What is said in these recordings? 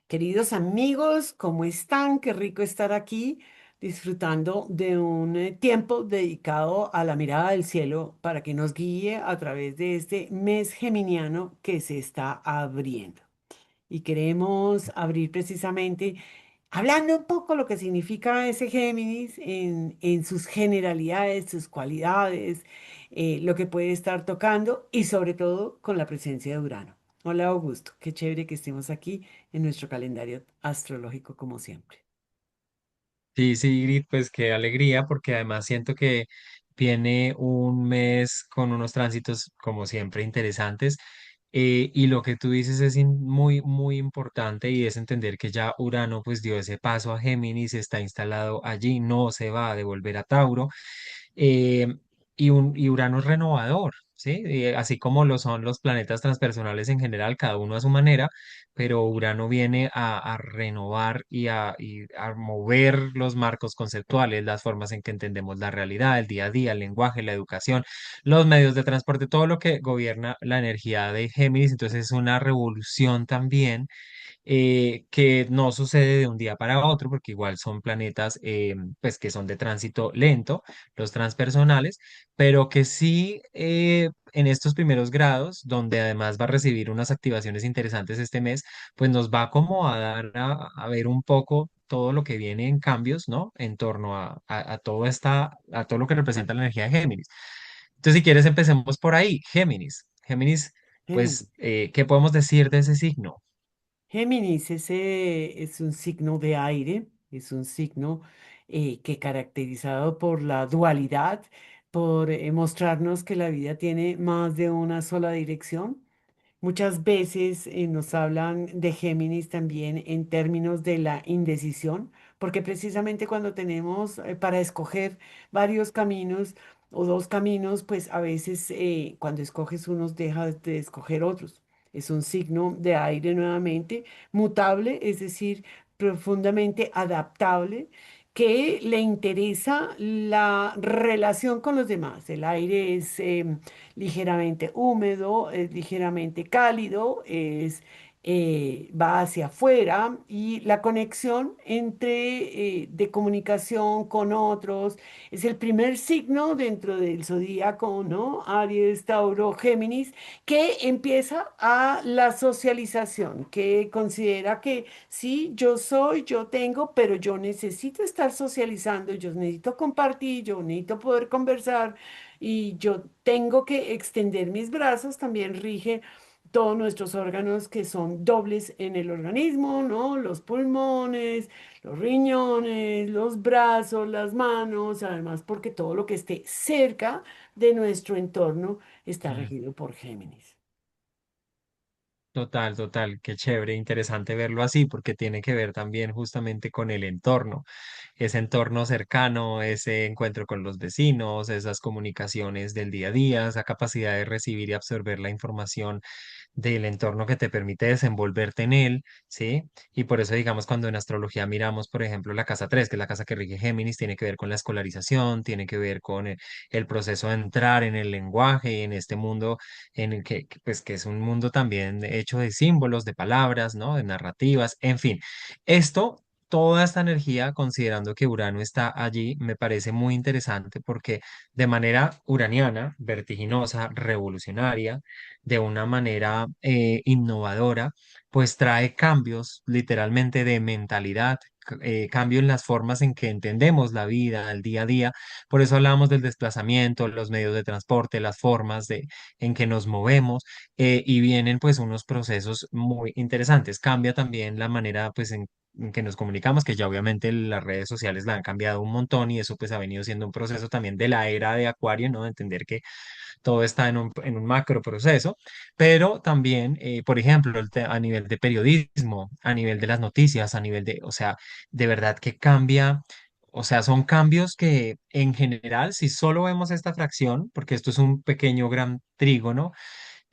Queridos amigos, ¿cómo están? Qué rico estar aquí disfrutando de un tiempo dedicado a la mirada del cielo para que nos guíe a través de este mes geminiano que se está abriendo. Y queremos abrir precisamente hablando un poco lo que significa ese Géminis en sus generalidades, sus cualidades, lo que puede estar tocando y sobre todo con la presencia de Urano. Hola Augusto, qué chévere que estemos aquí en nuestro calendario astrológico como siempre. Sí, sí, Grit, pues qué alegría, porque además siento que viene un mes con unos tránsitos, como siempre, interesantes. Y lo que tú dices es muy, muy importante y es entender que ya Urano pues dio ese paso a Géminis, está instalado allí, no se va a devolver a Tauro. eh, y Urano es renovador, ¿sí? Así como lo son los planetas transpersonales en general, cada uno a su manera, pero Urano viene a renovar y a mover los marcos conceptuales, las formas en que entendemos la realidad, el día a día, el lenguaje, la educación, los medios de transporte, todo lo que gobierna la energía de Géminis. Entonces es una revolución también, que no sucede de un día para otro, porque igual son planetas, pues que son de tránsito lento, los transpersonales, pero que sí, en estos primeros grados, donde además va a recibir unas activaciones interesantes este mes, pues nos va como a dar a ver un poco todo lo que viene en cambios, ¿no? En torno a todo lo que representa la energía de Géminis. Entonces, si quieres, empecemos por ahí. Géminis. Géminis, pues, Géminis. ¿qué podemos decir de ese signo? Géminis, ese es un signo de aire, es un signo que caracterizado por la dualidad, por mostrarnos que la vida tiene más de una sola dirección. Muchas veces nos hablan de Géminis también en términos de la indecisión, porque precisamente cuando tenemos para escoger varios caminos o dos caminos, pues a veces cuando escoges unos dejas de escoger otros. Es un signo de aire nuevamente, mutable, es decir, profundamente adaptable, que le interesa la relación con los demás. El aire es ligeramente húmedo, es ligeramente cálido, va hacia afuera y la conexión de comunicación con otros es el primer signo dentro del zodíaco, ¿no? Aries, Tauro, Géminis, que empieza a la socialización, que considera que sí, yo soy, yo tengo, pero yo necesito estar socializando, yo necesito compartir, yo necesito poder conversar y yo tengo que extender mis brazos, también rige todos nuestros órganos que son dobles en el organismo, ¿no? Los pulmones, los riñones, los brazos, las manos, además porque todo lo que esté cerca de nuestro entorno está regido por Géminis. Total, total, qué chévere, interesante verlo así, porque tiene que ver también justamente con el entorno, ese entorno cercano, ese encuentro con los vecinos, esas comunicaciones del día a día, esa capacidad de recibir y absorber la información del entorno que te permite desenvolverte en él, ¿sí? Y por eso, digamos, cuando en astrología miramos, por ejemplo, la casa 3, que es la casa que rige Géminis, tiene que ver con la escolarización, tiene que ver con el proceso de entrar en el lenguaje, en este mundo en el pues, que es un mundo también hecho de símbolos, de palabras, ¿no? De narrativas, en fin. Esto, toda esta energía, considerando que Urano está allí, me parece muy interesante porque de manera uraniana, vertiginosa, revolucionaria, de una manera innovadora, pues trae cambios literalmente de mentalidad. Cambio en las formas en que entendemos la vida, el día a día. Por eso hablamos del desplazamiento, los medios de transporte, las formas en que nos movemos, y vienen pues unos procesos muy interesantes. Cambia también la manera pues en que nos comunicamos, que ya obviamente las redes sociales la han cambiado un montón y eso pues ha venido siendo un proceso también de la era de Acuario, ¿no? De entender que todo está en un macro proceso, pero también, por ejemplo, a nivel de periodismo, a nivel de las noticias, a nivel de, o sea, de verdad que cambia. O sea, son cambios que en general, si solo vemos esta fracción, porque esto es un pequeño gran trígono,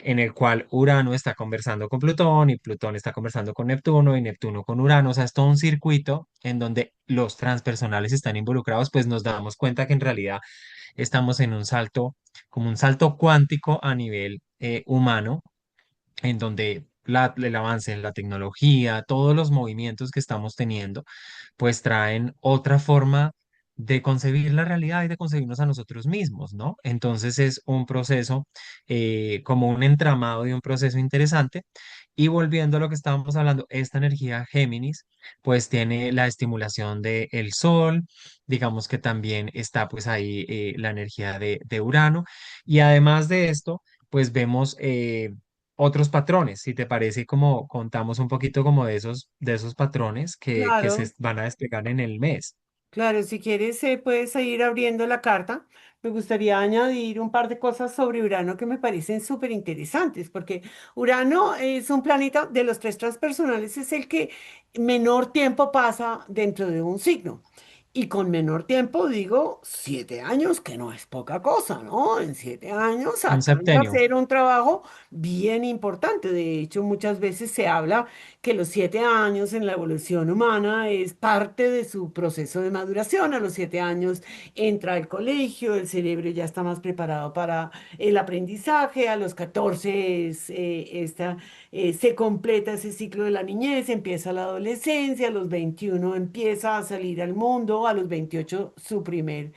en el cual Urano está conversando con Plutón y Plutón está conversando con Neptuno y Neptuno con Urano. O sea, es todo un circuito en donde los transpersonales están involucrados, pues nos damos cuenta que en realidad estamos en un salto, como un salto cuántico a nivel humano, en donde el avance en la tecnología, todos los movimientos que estamos teniendo, pues traen otra forma de concebir la realidad y de concebirnos a nosotros mismos, ¿no? Entonces es un proceso como un entramado y un proceso interesante. Y volviendo a lo que estábamos hablando, esta energía Géminis, pues tiene la estimulación del Sol, digamos que también está pues ahí la energía de Urano. Y además de esto, pues vemos otros patrones, si te parece, como contamos un poquito como de esos patrones que se Claro. van a desplegar en el mes. Claro, si quieres, puedes ir abriendo la carta. Me gustaría añadir un par de cosas sobre Urano que me parecen súper interesantes, porque Urano es un planeta de los tres transpersonales, es el que menor tiempo pasa dentro de un signo. Y con menor tiempo digo 7 años, que no es poca cosa, ¿no? En 7 años Un alcanza a septenio. hacer un trabajo bien importante. De hecho, muchas veces se habla que los 7 años en la evolución humana es parte de su proceso de maduración. A los 7 años entra al colegio, el cerebro ya está más preparado para el aprendizaje, a los 14 se completa ese ciclo de la niñez, empieza la adolescencia, a los 21 empieza a salir al mundo, a los 28 su primer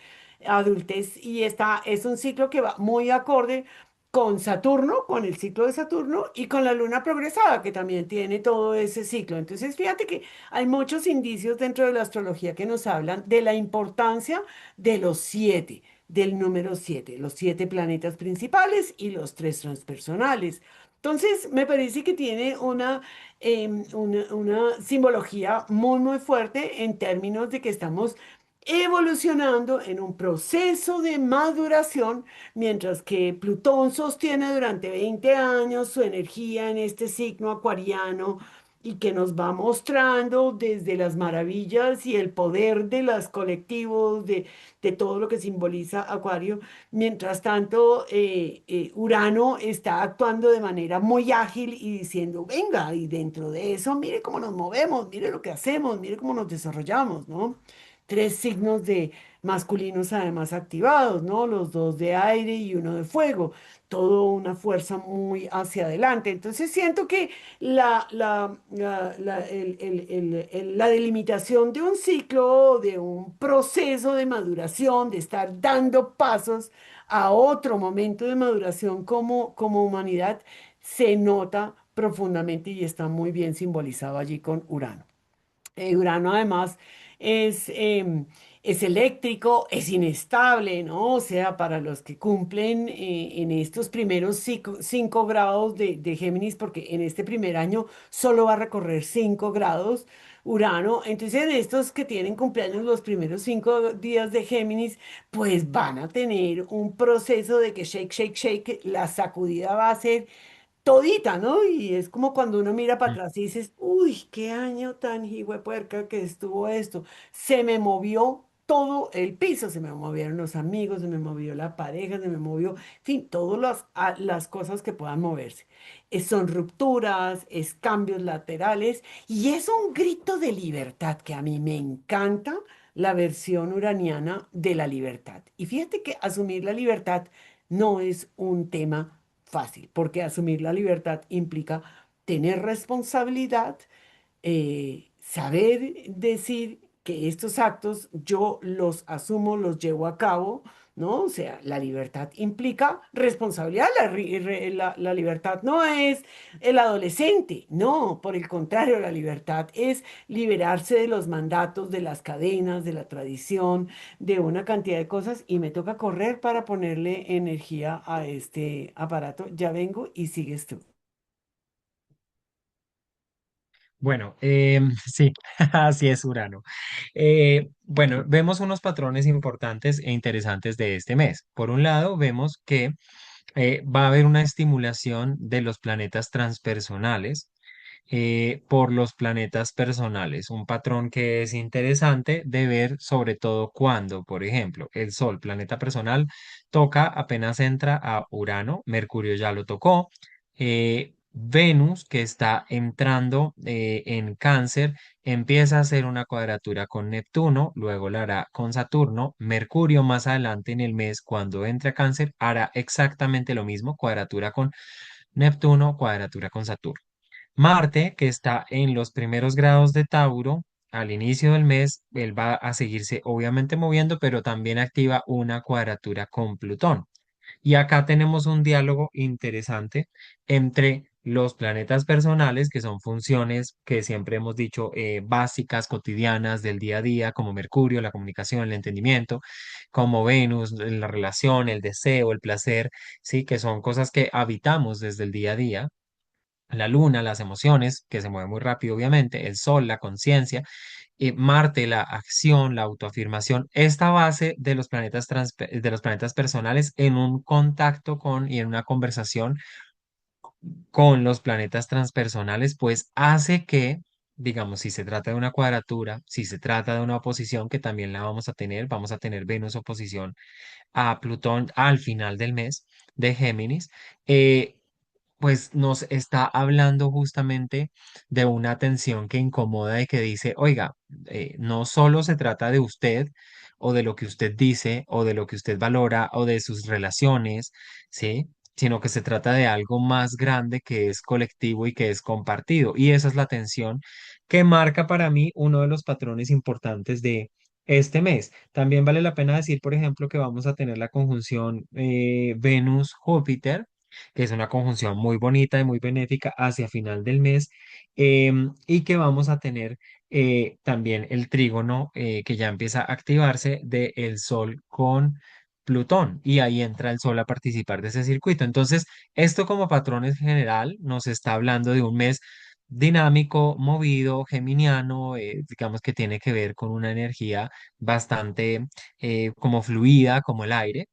adultez y es un ciclo que va muy acorde con Saturno, con el ciclo de Saturno y con la luna progresada, que también tiene todo ese ciclo. Entonces, fíjate que hay muchos indicios dentro de la astrología que nos hablan de la importancia de los siete, del número siete, los siete planetas principales y los tres transpersonales. Entonces, me parece que tiene una simbología muy, muy fuerte en términos de que estamos evolucionando en un proceso de maduración. Mientras que Plutón sostiene durante 20 años su energía en este signo acuariano y que nos va mostrando desde las maravillas y el poder de los colectivos, de todo lo que simboliza Acuario. Mientras tanto, Urano está actuando de manera muy ágil y diciendo, venga, y dentro de eso, mire cómo nos movemos, mire lo que hacemos, mire cómo nos desarrollamos, ¿no? Tres signos de masculinos además activados, ¿no? Los dos de aire y uno de fuego, todo una fuerza muy hacia adelante. Entonces siento que la delimitación de un ciclo, de un proceso de maduración, de estar dando pasos a otro momento de maduración como humanidad, se nota profundamente y está muy bien simbolizado allí con Urano. Urano además es, es eléctrico, es inestable, ¿no? O sea, para los que cumplen en estos primeros 5 grados de Géminis, porque en este primer año solo va a recorrer 5 grados Urano, entonces en estos que tienen cumpleaños los primeros 5 días de Géminis, pues van a tener un proceso de que shake, shake, shake, la sacudida va a ser todita, ¿no? Y es como cuando uno mira para atrás y dices, uy, qué año tan puerca que estuvo esto. Se me movió todo el piso, se me movieron los amigos, se me movió la pareja, se me movió, en fin, todas las cosas que puedan moverse. Son rupturas, es cambios laterales y es un grito de libertad que a mí me encanta la versión uraniana de la libertad. Y fíjate que asumir la libertad no es un tema fácil, porque asumir la libertad implica tener responsabilidad, saber decir que estos actos yo los asumo, los llevo a cabo, ¿no? O sea, la libertad implica responsabilidad. La libertad no es el adolescente, no, por el contrario, la libertad es liberarse de los mandatos, de las cadenas, de la tradición, de una cantidad de cosas y me toca correr para ponerle energía a este aparato. Ya vengo y sigues tú. Bueno, sí, así es Urano. Bueno, vemos unos patrones importantes e interesantes de este mes. Por un lado, vemos que va a haber una estimulación de los planetas transpersonales por los planetas personales, un patrón que es interesante de ver sobre todo cuando, por ejemplo, el Sol, planeta personal, toca apenas entra a Urano, Mercurio ya lo tocó, Venus, que está entrando en Cáncer, empieza a hacer una cuadratura con Neptuno, luego la hará con Saturno, Mercurio más adelante en el mes, cuando entre a Cáncer, hará exactamente lo mismo, cuadratura con Neptuno, cuadratura con Saturno. Marte, que está en los primeros grados de Tauro, al inicio del mes, él va a seguirse obviamente moviendo, pero también activa una cuadratura con Plutón. Y acá tenemos un diálogo interesante entre los planetas personales, que son funciones que siempre hemos dicho básicas, cotidianas del día a día, como Mercurio, la comunicación, el entendimiento, como Venus, la relación, el deseo, el placer, sí, que son cosas que habitamos desde el día a día. La luna, las emociones, que se mueven muy rápido, obviamente, el sol, la conciencia, Marte, la acción, la autoafirmación, esta base de los planetas, de los planetas personales en un contacto con y en una conversación con los planetas transpersonales, pues hace que, digamos, si se trata de una cuadratura, si se trata de una oposición, que también la vamos a tener Venus oposición a Plutón al final del mes de Géminis, eh, pues nos está hablando justamente de una tensión que incomoda y que dice, oiga, no solo se trata de usted o de lo que usted dice o de lo que usted valora o de sus relaciones, ¿sí? Sino que se trata de algo más grande que es colectivo y que es compartido. Y esa es la tensión que marca para mí uno de los patrones importantes de este mes. También vale la pena decir, por ejemplo, que vamos a tener la conjunción Venus-Júpiter, que es una conjunción muy bonita y muy benéfica hacia final del mes, y que vamos a tener también el trígono que ya empieza a activarse de el Sol con Plutón, y ahí entra el Sol a participar de ese circuito. Entonces, esto como patrón en general nos está hablando de un mes dinámico, movido, geminiano, digamos que tiene que ver con una energía bastante como fluida, como el aire,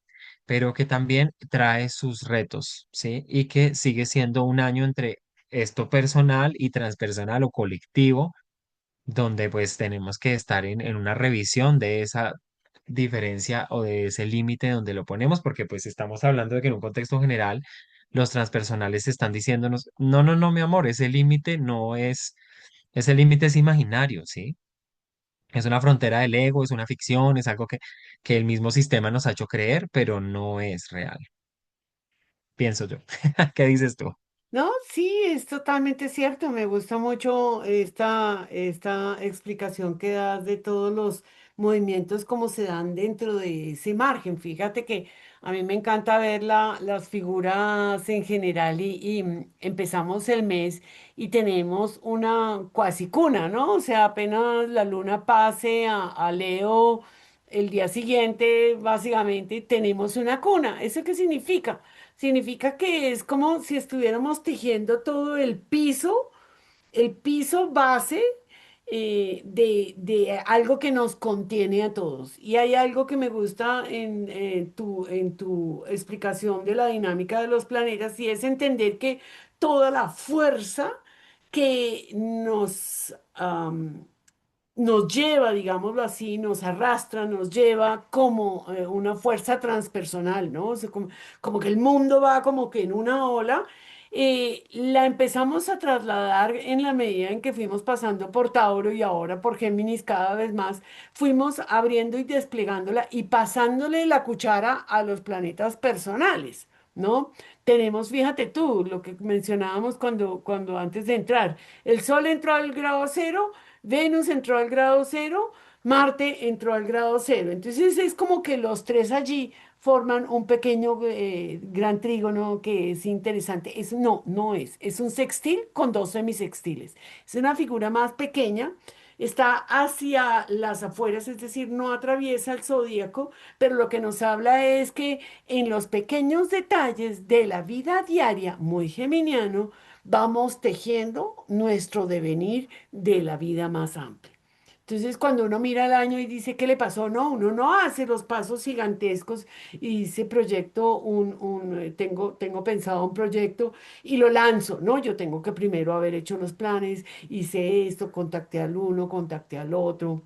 pero que también trae sus retos, ¿sí? Y que sigue siendo un año entre esto personal y transpersonal o colectivo, donde pues tenemos que estar en una revisión de esa diferencia o de ese límite donde lo ponemos, porque pues estamos hablando de que en un contexto general los transpersonales están diciéndonos, no, no, no, mi amor, ese límite no es, ese límite es imaginario, ¿sí? Es una frontera del ego, es una ficción, es algo que el mismo sistema nos ha hecho creer, pero no es real, pienso yo. ¿Qué dices tú? No, sí, es totalmente cierto. Me gusta mucho esta explicación que das de todos los movimientos como se dan dentro de ese margen. Fíjate que a mí me encanta ver las figuras en general y empezamos el mes y tenemos una cuasi cuna, ¿no? O sea, apenas la luna pase a Leo el día siguiente, básicamente tenemos una cuna. ¿Eso qué significa? Significa que es como si estuviéramos tejiendo todo el piso base de algo que nos contiene a todos. Y hay algo que me gusta en tu explicación de la dinámica de los planetas y es entender que toda la fuerza que nos lleva, digámoslo así, nos arrastra, nos lleva como una fuerza transpersonal, ¿no? O sea, como que el mundo va como que en una ola, la empezamos a trasladar en la medida en que fuimos pasando por Tauro y ahora por Géminis cada vez más, fuimos abriendo y desplegándola y pasándole la cuchara a los planetas personales. ¿No? Tenemos, fíjate tú, lo que mencionábamos cuando antes de entrar, el Sol entró al grado cero, Venus entró al grado cero, Marte entró al grado cero. Entonces es como que los tres allí forman un pequeño gran trígono que es interesante. No es un sextil con dos semisextiles. Es una figura más pequeña, está hacia las afueras, es decir, no atraviesa el zodíaco, pero lo que nos habla es que en los pequeños detalles de la vida diaria, muy geminiano, vamos tejiendo nuestro devenir de la vida más amplia. Entonces, cuando uno mira el año y dice, ¿qué le pasó? No, uno no hace los pasos gigantescos y dice, proyecto tengo pensado un proyecto y lo lanzo, ¿no? Yo tengo que primero haber hecho los planes, hice esto, contacté al uno, contacté al otro,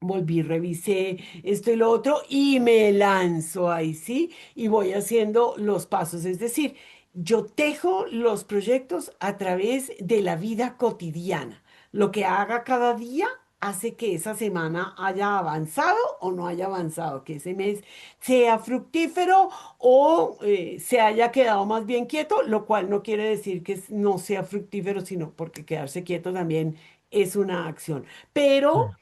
volví, revisé esto y lo otro y me lanzo ahí, ¿sí? Y voy haciendo los pasos. Es decir, yo tejo los proyectos a través de la vida cotidiana. Lo que haga cada día hace que esa semana haya avanzado o no haya avanzado, que ese mes sea fructífero o se haya quedado más bien quieto, lo cual no quiere decir que no sea fructífero, sino porque quedarse quieto también es una acción. Pero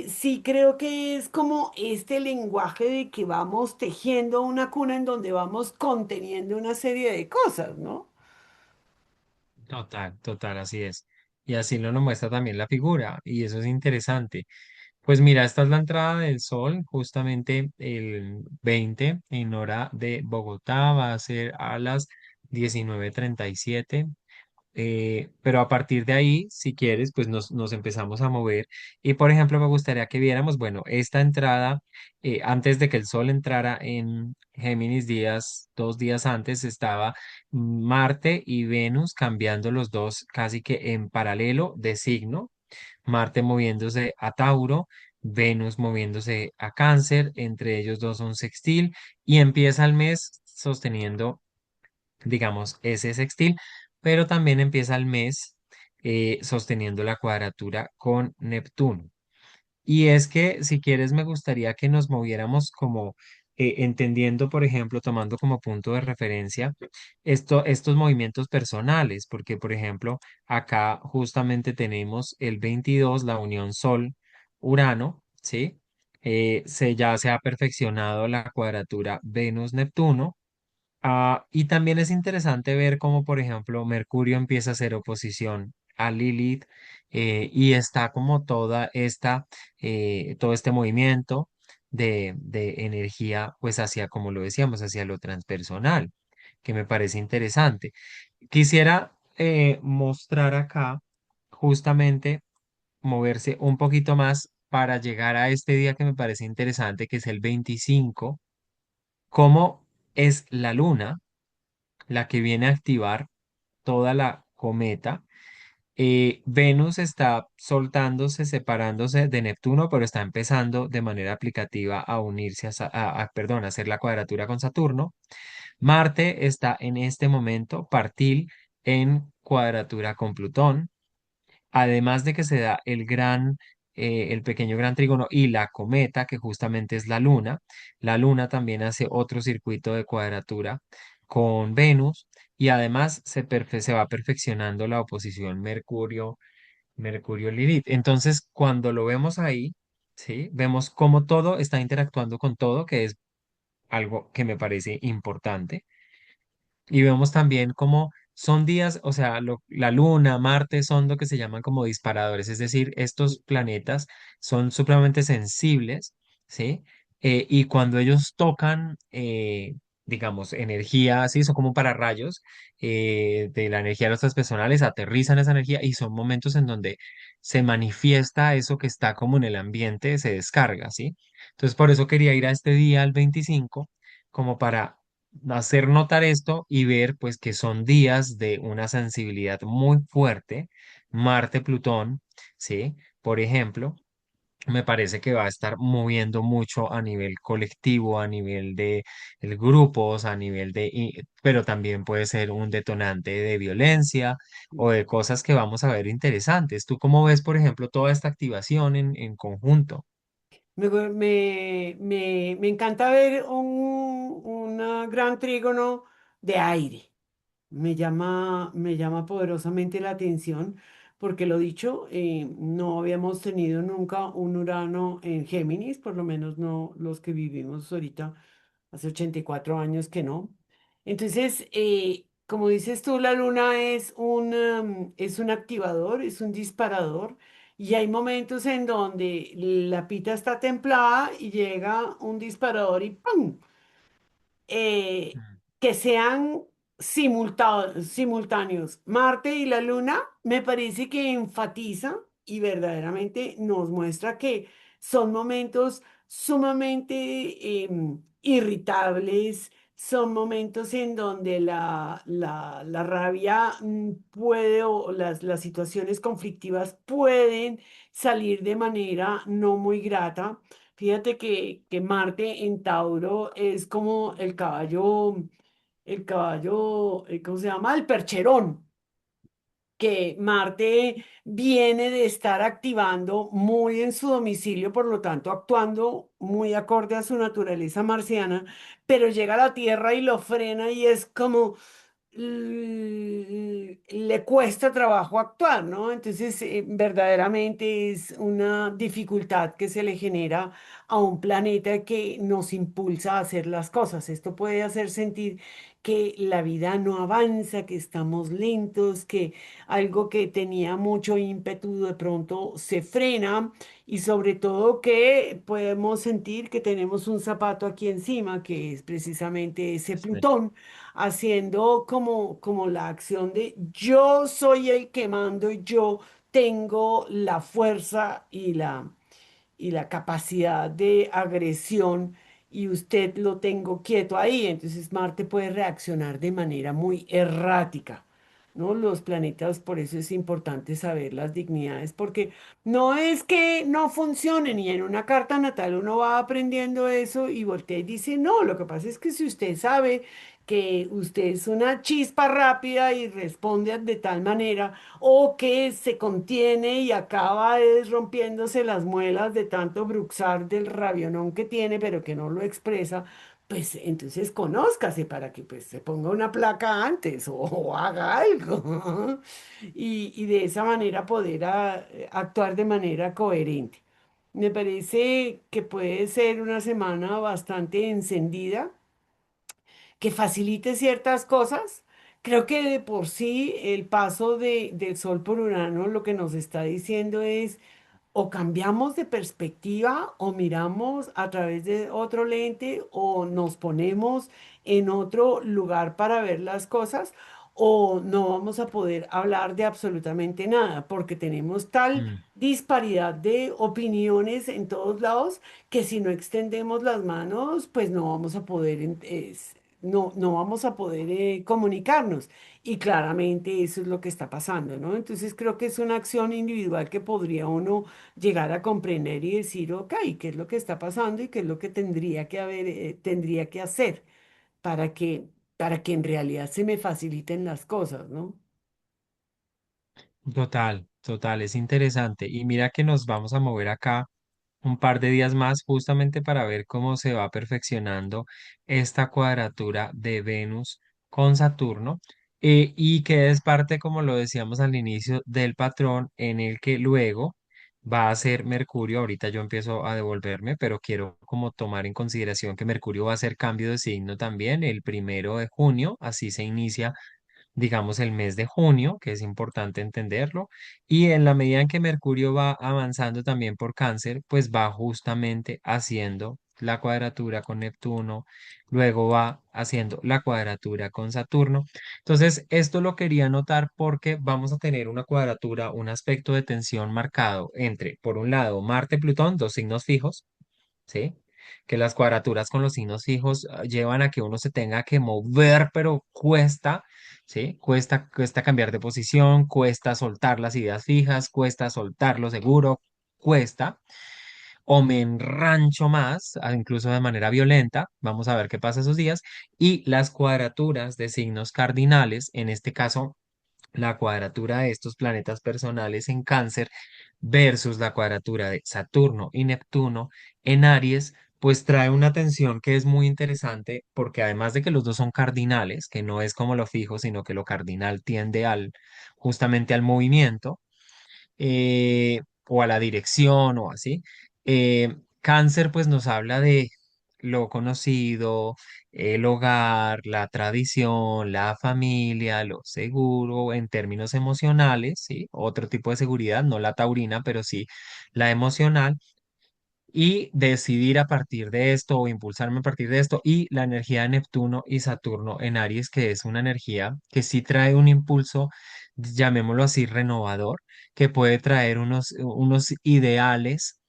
sí creo que es como este lenguaje de que vamos tejiendo una cuna en donde vamos conteniendo una serie de cosas, ¿no? Total, total, así es. Y así nos lo muestra también la figura, y eso es interesante. Pues mira, esta es la entrada del sol, justamente el 20 en hora de Bogotá, va a ser a las 19:37. Pero a partir de ahí, si quieres, pues nos empezamos a mover. Y por ejemplo, me gustaría que viéramos, bueno, esta entrada, antes de que el sol entrara en Géminis días, 2 días antes, estaba Marte y Venus cambiando los dos casi que en paralelo de signo. Marte moviéndose a Tauro, Venus moviéndose a Cáncer, entre ellos dos un sextil, y empieza el mes sosteniendo, digamos, ese sextil, pero también empieza el mes sosteniendo la cuadratura con Neptuno. Y es que, si quieres, me gustaría que nos moviéramos como entendiendo, por ejemplo, tomando como punto de referencia estos movimientos personales, porque, por ejemplo, acá justamente tenemos el 22 la unión Sol-Urano, ¿sí? Ya se ha perfeccionado la cuadratura Venus-Neptuno. Y también es interesante ver cómo, por ejemplo, Mercurio empieza a hacer oposición a Lilith, y está como todo este movimiento de energía, pues hacia, como lo decíamos, hacia lo transpersonal, que me parece interesante. Quisiera mostrar acá justamente moverse un poquito más para llegar a este día que me parece interesante, que es el 25, cómo es la luna la que viene a activar toda la cometa. Venus está soltándose, separándose de Neptuno, pero está empezando de manera aplicativa a unirse perdón, a hacer la cuadratura con Saturno. Marte está en este momento partil en cuadratura con Plutón. Además de que se da el pequeño gran trígono y la cometa, que justamente es la luna también hace otro circuito de cuadratura con Venus, y además se va perfeccionando la oposición Mercurio-Lilith. Entonces, cuando lo vemos ahí, ¿sí? Vemos cómo todo está interactuando con todo, que es algo que me parece importante. Y vemos también cómo son días, o sea, la Luna, Marte son lo que se llaman como disparadores, es decir, estos planetas son supremamente sensibles, ¿sí? Y cuando ellos tocan, digamos, energía, así, son como pararrayos de la energía de nuestras personales, aterrizan esa energía y son momentos en donde se manifiesta eso que está como en el ambiente, se descarga, ¿sí? Entonces, por eso quería ir a este día, al 25, como para hacer notar esto y ver pues que son días de una sensibilidad muy fuerte. Marte-Plutón, ¿sí? Por ejemplo, me parece que va a estar moviendo mucho a nivel colectivo, a nivel de grupos, a nivel pero también puede ser un detonante de violencia o de cosas que vamos a ver interesantes. ¿Tú cómo ves, por ejemplo, toda esta activación en conjunto? Me encanta ver una gran trígono de aire. Me llama poderosamente la atención porque lo dicho, no habíamos tenido nunca un Urano en Géminis, por lo menos no los que vivimos ahorita, hace 84 años que no. Entonces, como dices tú, la luna es un activador, es un disparador. Y hay momentos en donde la pita está templada y llega un disparador y ¡pum! eh, Mm. que sean simultáneos. Marte y la Luna me parece que enfatiza y verdaderamente nos muestra que son momentos sumamente irritables. Son momentos en donde la rabia puede o las situaciones conflictivas pueden salir de manera no muy grata. Fíjate que Marte en Tauro es como el caballo, ¿cómo se llama? El percherón. que Marte viene de estar activando muy en su domicilio, por lo tanto actuando muy acorde a su naturaleza marciana, pero llega a la Tierra y lo frena y es como le cuesta trabajo actuar, ¿no? Entonces, verdaderamente es una dificultad que se le genera a un planeta que nos impulsa a hacer las cosas. Esto puede hacer sentir que la vida no avanza, que estamos lentos, que algo que tenía mucho ímpetu de pronto se frena y sobre todo que podemos sentir que tenemos un zapato aquí encima, que es precisamente ese Sí. Plutón haciendo como la acción de yo soy el que mando y yo tengo la fuerza y la capacidad de agresión y usted lo tengo quieto ahí. Entonces Marte puede reaccionar de manera muy errática. ¿No? Los planetas, por eso es importante saber las dignidades, porque no es que no funcionen y en una carta natal uno va aprendiendo eso y voltea y dice, no, lo que pasa es que si usted sabe que usted es una chispa rápida y responde de tal manera, o que se contiene y acaba es rompiéndose las muelas de tanto bruxar del rabionón que tiene, pero que no lo expresa, pues entonces conózcase para que pues se ponga una placa antes o haga algo y de esa manera poder actuar de manera coherente. Me parece que puede ser una semana bastante encendida que facilite ciertas cosas. Creo que de por sí el paso del Sol por Urano lo que nos está diciendo es o cambiamos de perspectiva o miramos a través de otro lente o nos ponemos en otro lugar para ver las cosas o no vamos a poder hablar de absolutamente nada porque tenemos tal Mm. disparidad de opiniones en todos lados que si no extendemos las manos pues no vamos a poder no vamos a poder comunicarnos. Y claramente eso es lo que está pasando, ¿no? Entonces creo que es una acción individual que podría uno llegar a comprender y decir, ok, ¿qué es lo que está pasando y qué es lo que tendría que haber, tendría que hacer para para que en realidad se me faciliten las cosas, ¿no? Total, total, es interesante. Y mira que nos vamos a mover acá un par de días más justamente para ver cómo se va perfeccionando esta cuadratura de Venus con Saturno, y que es parte, como lo decíamos al inicio, del patrón en el que luego va a ser Mercurio. Ahorita yo empiezo a devolverme, pero quiero como tomar en consideración que Mercurio va a hacer cambio de signo también el 1 de junio, así se inicia, digamos, el mes de junio, que es importante entenderlo, y en la medida en que Mercurio va avanzando también por Cáncer, pues va justamente haciendo la cuadratura con Neptuno, luego va haciendo la cuadratura con Saturno. Entonces, esto lo quería notar porque vamos a tener una cuadratura, un aspecto de tensión marcado entre, por un lado, Marte-Plutón, dos signos fijos, ¿sí? Que las cuadraturas con los signos fijos llevan a que uno se tenga que mover, pero cuesta, ¿sí? Cuesta cambiar de posición, cuesta soltar las ideas fijas, cuesta soltar lo seguro, cuesta, o me enrancho más, incluso de manera violenta, vamos a ver qué pasa esos días, y las cuadraturas de signos cardinales, en este caso la cuadratura de estos planetas personales en Cáncer versus la cuadratura de Saturno y Neptuno en Aries, pues trae una tensión que es muy interesante porque además de que los dos son cardinales, que no es como lo fijo, sino que lo cardinal tiende al justamente al movimiento, o a la dirección o así. Cáncer pues nos habla de lo conocido, el hogar, la tradición, la familia, lo seguro en términos emocionales, ¿sí? Otro tipo de seguridad, no la taurina, pero sí la emocional, y decidir a partir de esto o impulsarme a partir de esto, y la energía de Neptuno y Saturno en Aries, que es una energía que sí trae un impulso, llamémoslo así, renovador, que puede traer unos ideales.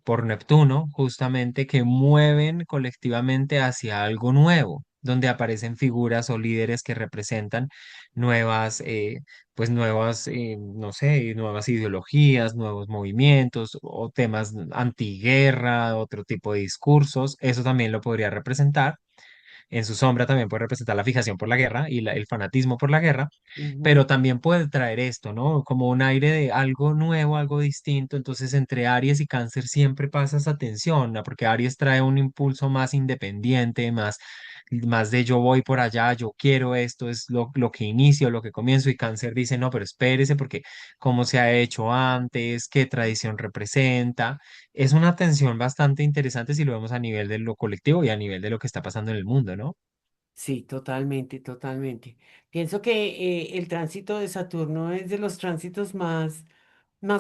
Por Neptuno, justamente, que mueven colectivamente hacia algo nuevo, donde aparecen figuras o líderes que representan nuevas, no sé, nuevas ideologías, nuevos movimientos o temas antiguerra, otro tipo de discursos. Eso también lo podría representar. En su sombra también puede representar la fijación por la guerra y el fanatismo por la guerra, Ujú. pero también puede traer esto, ¿no? Como un aire de algo nuevo, algo distinto. Entonces, entre Aries y Cáncer siempre pasa esa tensión, ¿no? Porque Aries trae un impulso más independiente, más de yo voy por allá, yo quiero esto, es lo que inicio, lo que comienzo, y Cáncer dice, no, pero espérese porque cómo se ha hecho antes, qué tradición representa. Es una tensión bastante interesante si lo vemos a nivel de lo colectivo y a nivel de lo que está pasando en el mundo, ¿no? Sí, totalmente, totalmente. Pienso que el tránsito de Saturno es de los tránsitos más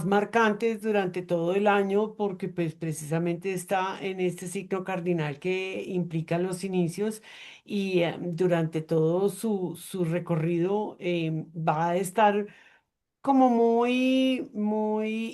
marcantes durante todo el año porque pues precisamente está en este signo cardinal que implica los inicios y durante todo su recorrido va a estar como muy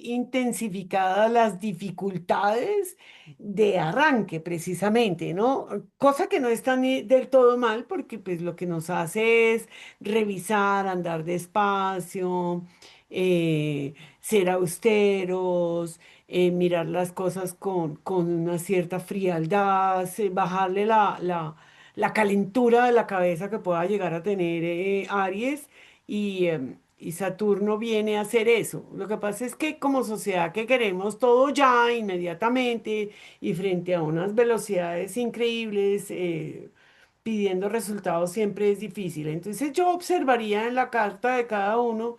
intensificadas las dificultades de arranque, precisamente, ¿no? Cosa que no está ni del todo mal, porque pues lo que nos hace es revisar, andar despacio, ser austeros, mirar las cosas con una cierta frialdad, bajarle la calentura de la cabeza que pueda llegar a tener Aries y Saturno viene a hacer eso. Lo que pasa es que como sociedad que queremos todo ya, inmediatamente, y frente a unas velocidades increíbles, pidiendo resultados siempre es difícil. Entonces yo observaría en la carta de cada uno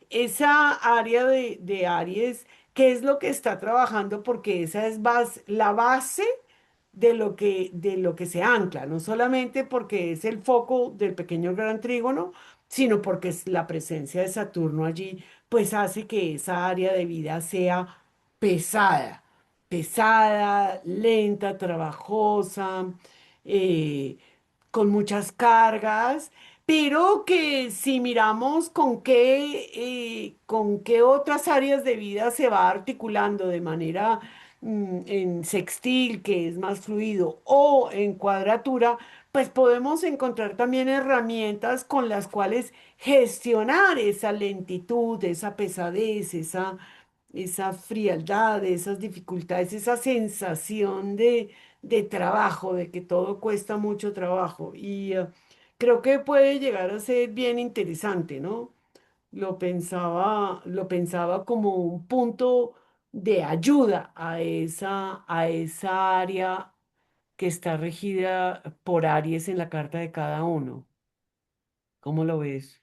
esa área de Aries, qué es lo que está trabajando, porque esa es la base de lo que se ancla, no solamente porque es el foco del pequeño gran trígono, sino porque es la presencia de Saturno allí, pues hace que esa área de vida sea pesada, pesada, lenta, trabajosa, eh, con muchas cargas, pero que si miramos con qué otras áreas de vida se va articulando de manera en sextil, que es más fluido, o en cuadratura, pues podemos encontrar también herramientas con las cuales gestionar esa lentitud, esa pesadez, esa frialdad, esas dificultades, esa sensación de trabajo, de que todo cuesta mucho trabajo. Y creo que puede llegar a ser bien interesante, ¿no? Lo pensaba como un punto de ayuda a esa área que está regida por Aries en la carta de cada uno. ¿Cómo lo ves?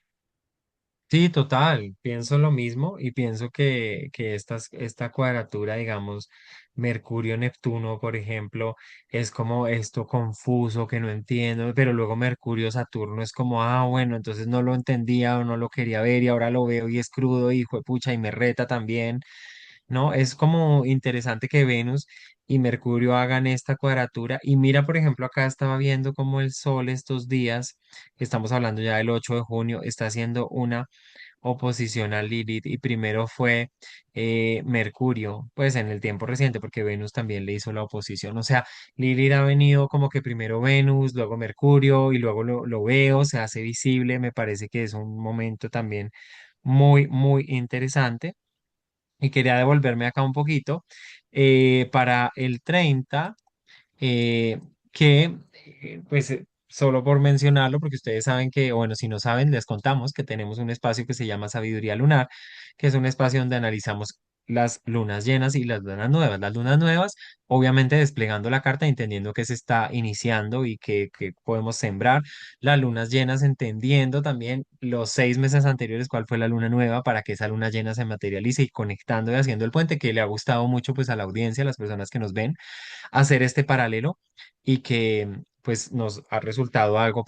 Sí, total, pienso lo mismo y pienso que esta cuadratura, digamos, Mercurio-Neptuno, por ejemplo, es como esto confuso que no entiendo, pero luego Mercurio-Saturno es como, ah, bueno, entonces no lo entendía o no lo quería ver y ahora lo veo y es crudo, hijo de pucha, y me reta también, ¿no? Es como interesante que Venus y Mercurio hagan esta cuadratura y mira, por ejemplo, acá estaba viendo como el Sol estos días, que estamos hablando ya del 8 de junio, está haciendo una oposición a Lilith y primero fue Mercurio, pues en el tiempo reciente, porque Venus también le hizo la oposición. O sea, Lilith ha venido como que primero Venus, luego Mercurio y luego lo veo, se hace visible. Me parece que es un momento también muy, muy interesante. Y quería devolverme acá un poquito para el 30 eh, que, pues, solo por mencionarlo, porque ustedes saben que, o bueno, si no saben, les contamos que tenemos un espacio que se llama Sabiduría Lunar, que es un espacio donde analizamos las lunas llenas y las lunas nuevas. Las lunas nuevas, obviamente desplegando la carta, entendiendo que se está iniciando y que podemos sembrar. Las lunas llenas, entendiendo también los 6 meses anteriores, cuál fue la luna nueva, para que esa luna llena se materialice y conectando y haciendo el puente, que le ha gustado mucho pues a la audiencia, a las personas que nos ven hacer este paralelo y que pues nos ha resultado algo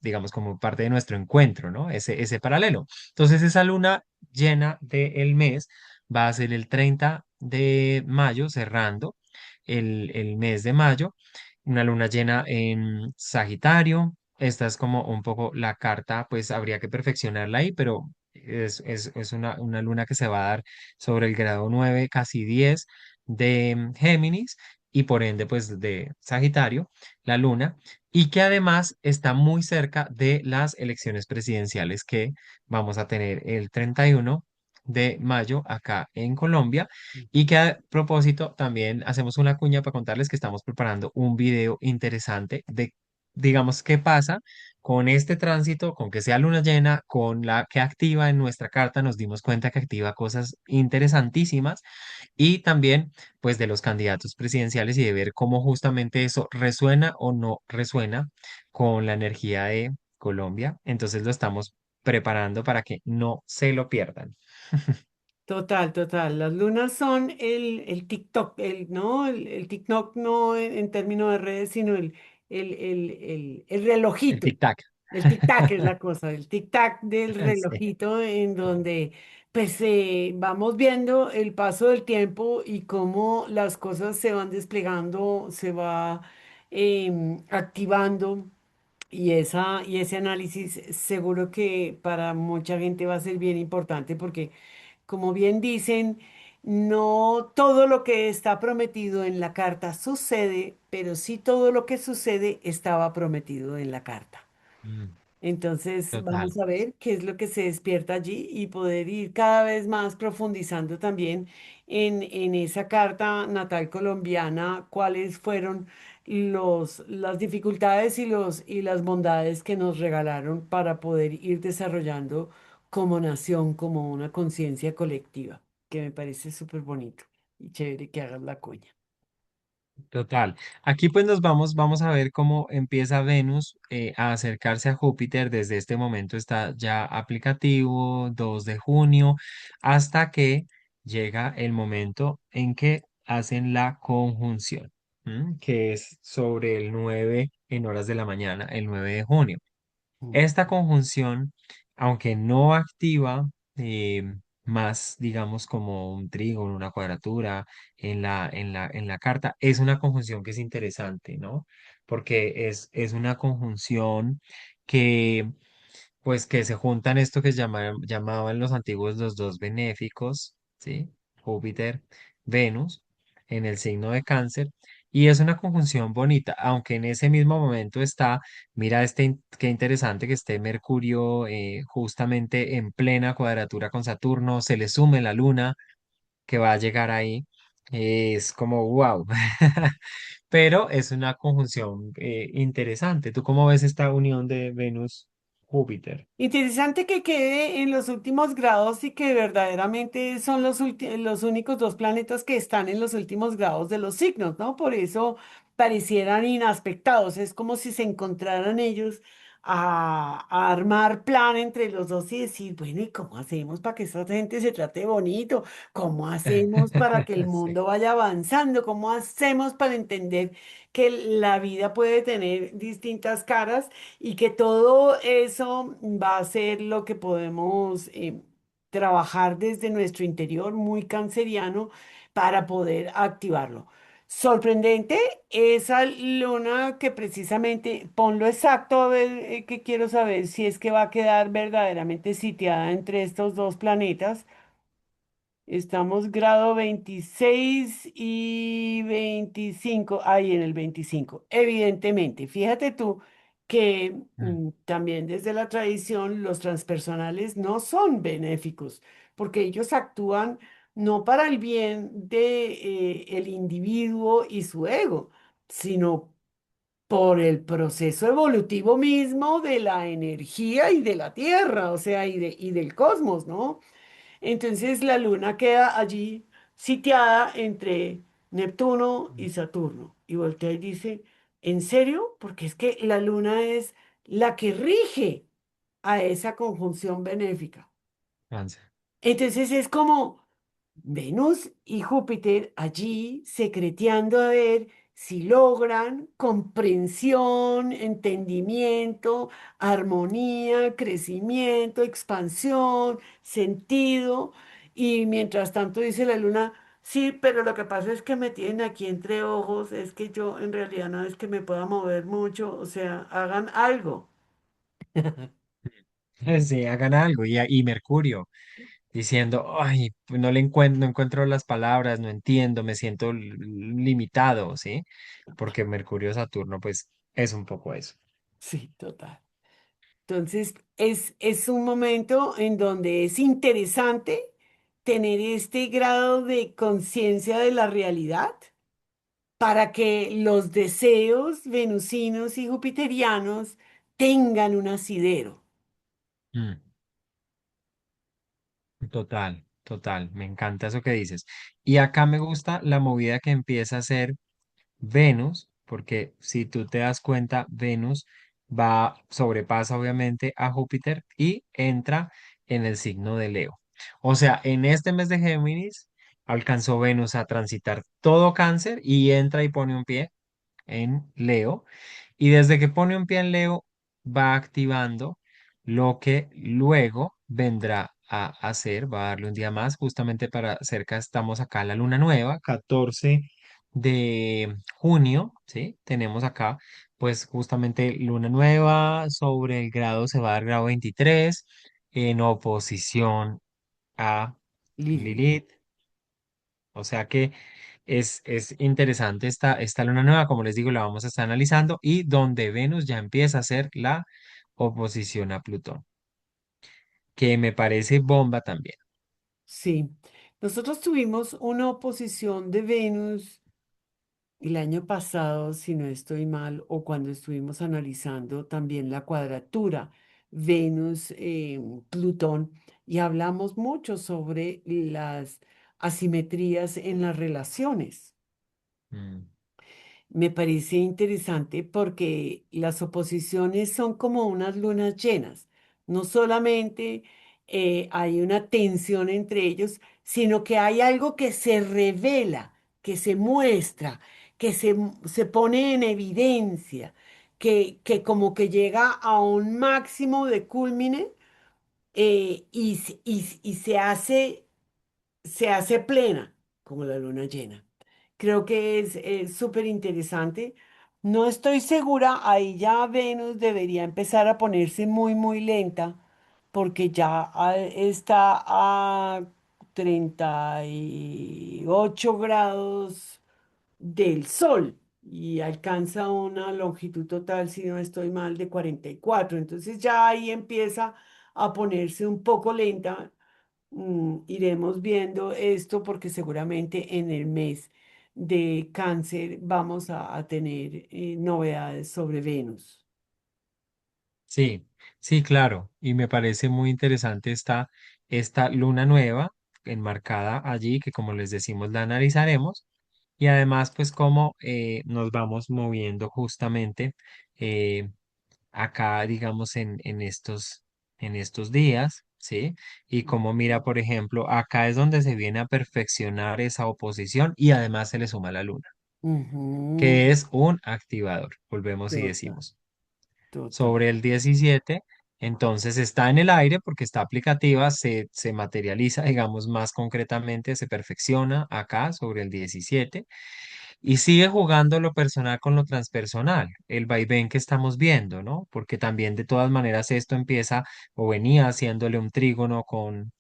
digamos, como parte de nuestro encuentro, ¿no? Ese paralelo. Entonces, esa luna llena del mes va a ser el 30 de mayo, cerrando el mes de mayo, una luna llena en Sagitario. Esta es como un poco la carta, pues habría que perfeccionarla ahí, pero es una luna que se va a dar sobre el grado 9 casi 10 de Géminis y por ende pues de Sagitario, la luna, y que además está muy cerca de las elecciones presidenciales que vamos a tener el 31 de mayo acá en Colombia y que a propósito también hacemos una cuña para contarles que estamos preparando un video interesante de digamos, ¿qué pasa con este tránsito, con que sea luna llena, con la que activa en nuestra carta? Nos dimos cuenta que activa cosas interesantísimas y también, pues, de los candidatos presidenciales y de ver cómo justamente eso resuena o no resuena con la energía de Colombia. Entonces lo estamos preparando para que no se lo pierdan. Total, total. Las lunas son el TikTok, ¿no? El TikTok no en términos de redes, sino el El relojito. tic-tac. El tic-tac es la cosa, el tic-tac del Sí. relojito en donde pues vamos viendo el paso del tiempo y cómo las cosas se van desplegando, se va activando y ese análisis seguro que para mucha gente va a ser bien importante porque como bien dicen, no todo lo que está prometido en la carta sucede, pero sí todo lo que sucede estaba prometido en la carta. Mm, Entonces, total. vamos a ver qué es lo que se despierta allí y poder ir cada vez más profundizando también en esa carta natal colombiana, cuáles fueron las dificultades y las bondades que nos regalaron para poder ir desarrollando como nación, como una conciencia colectiva, que me parece súper bonito y chévere que hagas la cuña. Total. Aquí pues vamos a ver cómo empieza Venus a acercarse a Júpiter. Desde este momento está ya aplicativo, 2 de junio, hasta que llega el momento en que hacen la conjunción, que es sobre el 9 en horas de la mañana, el 9 de junio. Mm. Esta conjunción, aunque no activa más, digamos, como un trígono, una cuadratura en la carta, es una conjunción que es interesante, ¿no? Porque es una conjunción que pues que se juntan esto que llamaban los antiguos los dos benéficos, ¿sí? Júpiter, Venus, en el signo de Cáncer, y es una conjunción bonita, aunque en ese mismo momento está, mira qué interesante que esté Mercurio justamente en plena cuadratura con Saturno, se le sume la Luna que va a llegar ahí, es como wow, pero es una conjunción interesante. ¿Tú cómo ves esta unión de Venus-Júpiter? Interesante que quede en los últimos grados y que verdaderamente son los únicos dos planetas que están en los últimos grados de los signos, ¿no? Por eso parecieran inaspectados. Es como si se encontraran ellos a armar plan entre los dos y decir, bueno, ¿y cómo hacemos para que esta gente se trate bonito? ¿Cómo hacemos para que el Sí. mundo vaya avanzando? ¿Cómo hacemos para entender que la vida puede tener distintas caras? Y que todo eso va a ser lo que podemos trabajar desde nuestro interior muy canceriano para poder activarlo. Sorprendente esa luna que precisamente, ponlo exacto a ver que quiero saber si es que va a quedar verdaderamente sitiada entre estos dos planetas. Estamos grado 26 y 25 ahí en el 25 evidentemente. Fíjate tú que Mm, también desde la tradición los transpersonales no son benéficos, porque ellos actúan no para el bien de, el individuo y su ego, sino por el proceso evolutivo mismo de la energía y de la Tierra, o sea, y del cosmos, ¿no? Entonces la luna queda allí sitiada entre Neptuno y Saturno. Y voltea y dice, ¿en serio? Porque es que la luna es la que rige a esa conjunción benéfica. Cáncer. Entonces es como Venus y Júpiter allí secreteando a ver si logran comprensión, entendimiento, armonía, crecimiento, expansión, sentido. Y mientras tanto dice la luna, sí, pero lo que pasa es que me tienen aquí entre ojos, es que yo en realidad no es que me pueda mover mucho, o sea, hagan algo. Sí, hagan algo. Y Mercurio diciendo, ay, pues no encuentro las palabras, no entiendo, me siento limitado, ¿sí? Porque Mercurio-Saturno, pues, es un poco eso. Sí, total. Entonces, es un momento en donde es interesante tener este grado de conciencia de la realidad para que los deseos venusinos y jupiterianos tengan un asidero. Mm, total, total, me encanta eso que dices. Y acá me gusta la movida que empieza a hacer Venus, porque si tú te das cuenta, Venus sobrepasa obviamente a Júpiter y entra en el signo de Leo. O sea, en este mes de Géminis alcanzó Venus a transitar todo Cáncer y entra y pone un pie en Leo. Y desde que pone un pie en Leo, va activando lo que luego vendrá a hacer, va a darle un día más, justamente para cerca estamos acá la luna nueva, 14 de junio, ¿sí? Tenemos acá, pues justamente luna nueva, sobre el grado se va a dar grado 23 en oposición a Lili. Lilith. O sea que es interesante esta luna nueva, como les digo, la vamos a estar analizando y donde Venus ya empieza a hacer la oposición a Plutón, que me parece bomba también. Sí, nosotros tuvimos una oposición de Venus el año pasado, si no estoy mal, o cuando estuvimos analizando también la cuadratura Venus-Plutón, y hablamos mucho sobre las asimetrías en las relaciones. Mm, Me parece interesante porque las oposiciones son como unas lunas llenas. No solamente hay una tensión entre ellos, sino que hay algo que se revela, que se muestra, se pone en evidencia, que como que llega a un máximo de culmine y se hace plena, como la luna llena. Creo que es súper interesante. No estoy segura, ahí ya Venus debería empezar a ponerse muy, muy lenta, porque ya está a 38 grados del Sol y alcanza una longitud total, si no estoy mal, de 44. Entonces ya ahí empieza a ponerse un poco lenta. Iremos viendo esto porque seguramente en el mes de Cáncer vamos a tener novedades sobre Venus. sí, sí, claro, y me parece muy interesante esta luna nueva enmarcada allí, que como les decimos la analizaremos, y además pues cómo nos vamos moviendo justamente. eh, Acá, digamos, en estos días, ¿sí? Y como mira, por ejemplo, acá es donde se viene a perfeccionar esa oposición y además se le suma la luna, Ujú. que es un activador, volvemos y Total, decimos. total. Sobre el 17 entonces está en el aire porque está aplicativa, se materializa, digamos, más concretamente, se perfecciona acá sobre el 17 y sigue jugando lo personal con lo transpersonal, el vaivén que estamos viendo, ¿no? Porque también de todas maneras esto empieza o venía haciéndole un trígono con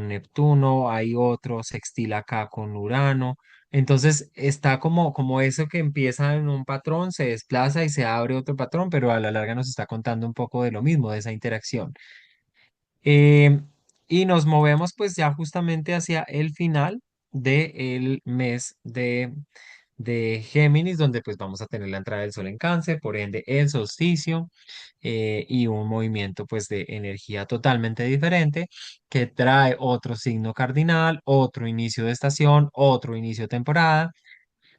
Neptuno, hay otro sextil acá con Urano. Entonces está como eso que empieza en un patrón, se desplaza y se abre otro patrón, pero a la larga nos está contando un poco de lo mismo, de esa interacción. Eh, y nos movemos pues ya justamente hacia el final del mes de Géminis, donde pues vamos a tener la entrada del Sol en Cáncer, por ende el solsticio y un movimiento pues de energía totalmente diferente que trae otro signo cardinal, otro inicio de estación, otro inicio de temporada,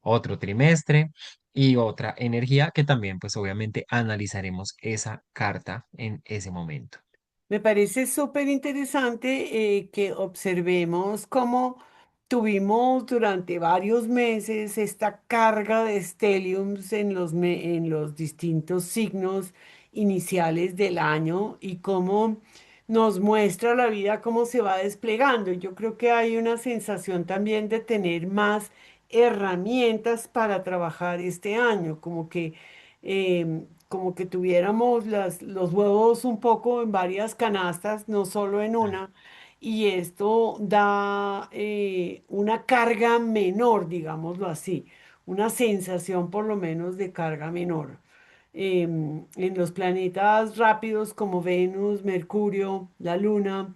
otro trimestre y otra energía que también pues obviamente analizaremos esa carta en ese momento. Me parece súper interesante que observemos cómo tuvimos durante varios meses esta carga de stelliums en los distintos signos iniciales del año y cómo nos muestra la vida, cómo se va desplegando. Yo creo que hay una sensación también de tener más herramientas para trabajar este año, como que tuviéramos los huevos un poco en varias canastas, no solo en una, y esto da una carga menor, digámoslo así, una sensación por lo menos de carga menor. En los planetas rápidos como Venus, Mercurio, la Luna,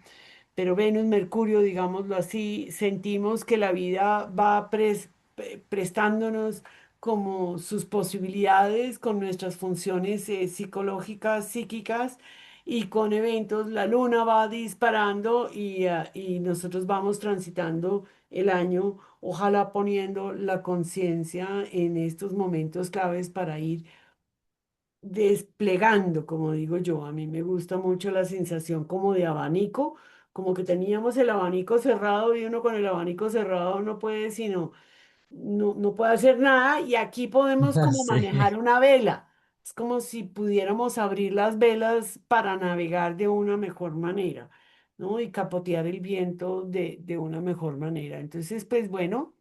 pero Venus, Mercurio, digámoslo así, sentimos que la vida va prestándonos como sus posibilidades, con nuestras funciones psicológicas, psíquicas y con eventos. La luna va disparando y nosotros vamos transitando el año, ojalá poniendo la conciencia en estos momentos claves para ir desplegando, como digo yo. A mí me gusta mucho la sensación como de abanico, como que teníamos el abanico cerrado y uno con el abanico cerrado no puede sino no puede hacer nada y aquí podemos como Sí. manejar una vela. Es como si pudiéramos abrir las velas para navegar de una mejor manera, ¿no? Y capotear el viento de una mejor manera. Entonces, pues bueno,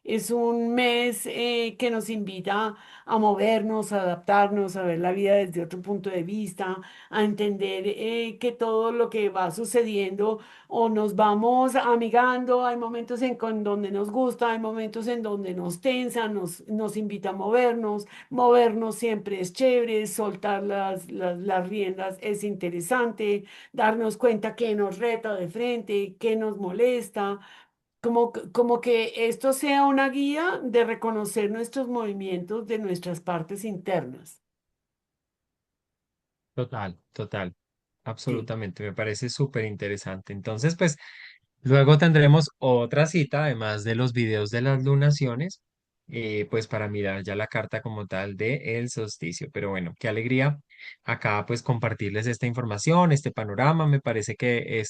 es un mes que nos invita a movernos, a adaptarnos, a ver la vida desde otro punto de vista, a entender que todo lo que va sucediendo o nos vamos amigando, hay momentos donde nos gusta, hay momentos en donde nos tensa, nos invita a movernos, movernos siempre es chévere, soltar las riendas es interesante, darnos cuenta que nos reta de frente, que nos molesta, como que esto sea una guía de reconocer nuestros movimientos de nuestras partes internas. Total, total, Sí, absolutamente, me parece súper interesante. Entonces, pues luego tendremos otra cita, además de los videos de las lunaciones, pues para mirar ya la carta como tal de el solsticio. Pero bueno, qué alegría acá pues compartirles esta información, este panorama. Me parece que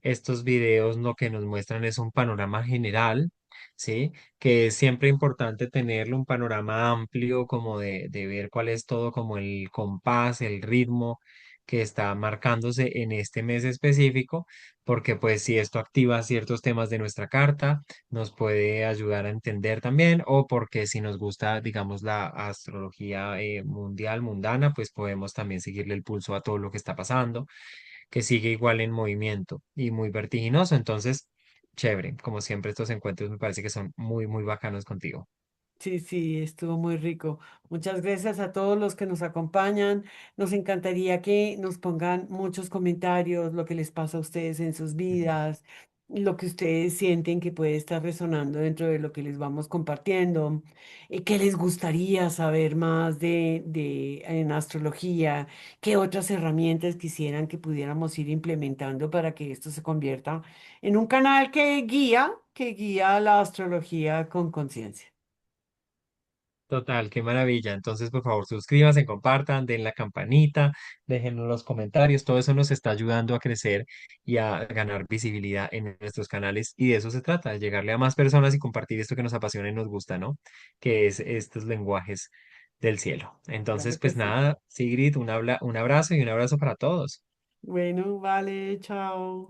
estos videos lo que nos muestran es un panorama general, ¿sí? Que es siempre importante tenerlo, un panorama amplio como de ver cuál es todo como el compás, el ritmo que está marcándose en este mes específico porque pues si esto activa ciertos temas de nuestra carta, nos puede ayudar a entender también, o porque si nos gusta, digamos, la astrología mundial, mundana, pues podemos también seguirle el pulso a todo lo que está pasando, que sigue igual en movimiento y muy vertiginoso. Entonces, chévere, como siempre estos encuentros me parece que son muy, muy bacanos contigo. sí, sí, estuvo muy rico. Muchas gracias a todos los que nos acompañan. Nos encantaría que nos pongan muchos comentarios, lo que les pasa a ustedes en sus vidas, lo que ustedes sienten que puede estar resonando dentro de lo que les vamos compartiendo, qué les gustaría saber más en astrología, qué otras herramientas quisieran que pudiéramos ir implementando para que esto se convierta en un canal que guía la astrología con conciencia. Total, qué maravilla. Entonces, por favor, suscríbanse, compartan, den la campanita, déjenos los comentarios. Todo eso nos está ayudando a crecer y a ganar visibilidad en nuestros canales. Y de eso se trata, de llegarle a más personas y compartir esto que nos apasiona y nos gusta, ¿no? Que es estos lenguajes del cielo. Entonces, Claro que pues sí. nada, Sigrid, un abrazo y un abrazo para todos. Bueno, vale, chao.